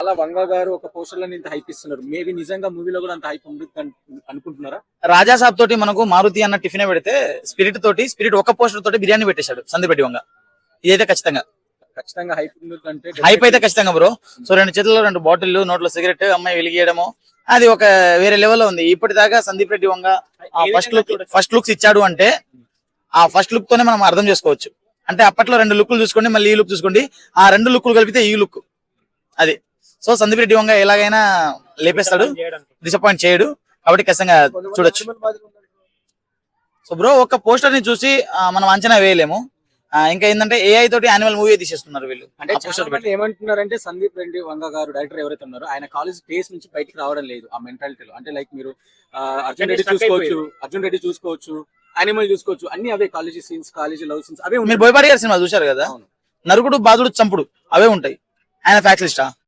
అలా వంగ గారు ఒక పోస్టర్ లో ఇంత హైప్ ఇస్తున్నారు. మేబీ నిజంగా మూవీలో కూడా అంత హైప్ ఉంది అనుకుంటున్నారా? రాజా సాబ్ తోటి మనకు మారుతి అన్న టిఫిన్ పెడితే స్పిరిట్ ఒక పోస్టర్ తోటి బిర్యానీ పెట్టేశాడు సందీప్ రెడ్డి వంగ. ఇదైతే ఖచ్చితంగా హైప్ ఉందంటే హైప్ అయితే ఖచ్చితంగా బ్రో. సో 2 చేతుల్లో 2 బాటిల్, నోట్లో సిగరెట్, అమ్మాయి వెలిగియడము, అది ఒక వేరే లెవెల్లో ఉంది. ఇప్పటిదాకా సందీప్ రెడ్డి వంగ ఫస్ట్ లుక్స్ ఇచ్చాడు అంటే ఆ ఫస్ట్ లుక్ తోనే మనం అర్థం చేసుకోవచ్చు. అంటే అప్పట్లో 2 లుక్లు చూసుకోండి, మళ్ళీ ఈ లుక్ చూసుకోండి, ఆ 2 లుక్లు కలిపితే ఈ లుక్ అది. సో సందీప్ రెడ్డి వంగ ఎలాగైనా లేపేస్తాడు, డిసప్పాయింట్ చేయడు, కాబట్టి ఖచ్చితంగా చూడొచ్చు. సో బ్రో ఒక పోస్టర్ ని చూసి మనం అంచనా వేయలేము. ఇంకా ఏంటంటే ఏఐ తోటి యానిమల్ మూవీ తీసేస్తున్నారు వీళ్ళు. అంటే ఏమంటున్నారంటే సందీప్ రెడ్డి వంగ గారు డైరెక్టర్ ఎవరైతే ఉన్నారో ఆయన కాలేజ్ డేస్ నుంచి బయటికి రావడం లేదు ఆ మెంటాలిటీలో. అంటే లైక్ మీరు అర్జున్ రెడ్డి చూసుకోవచ్చు, యానిమల్ చూసుకోవచ్చు, అన్ని అవే college scenes, college love scenes అవే. మీరు బోయపాటి గారి సినిమా చూశారు కదా, నరుకుడు, బాధుడు, చంపుడు అవే ఉంటాయి. ఆయన ఫ్యాక్ట్ లిస్టా?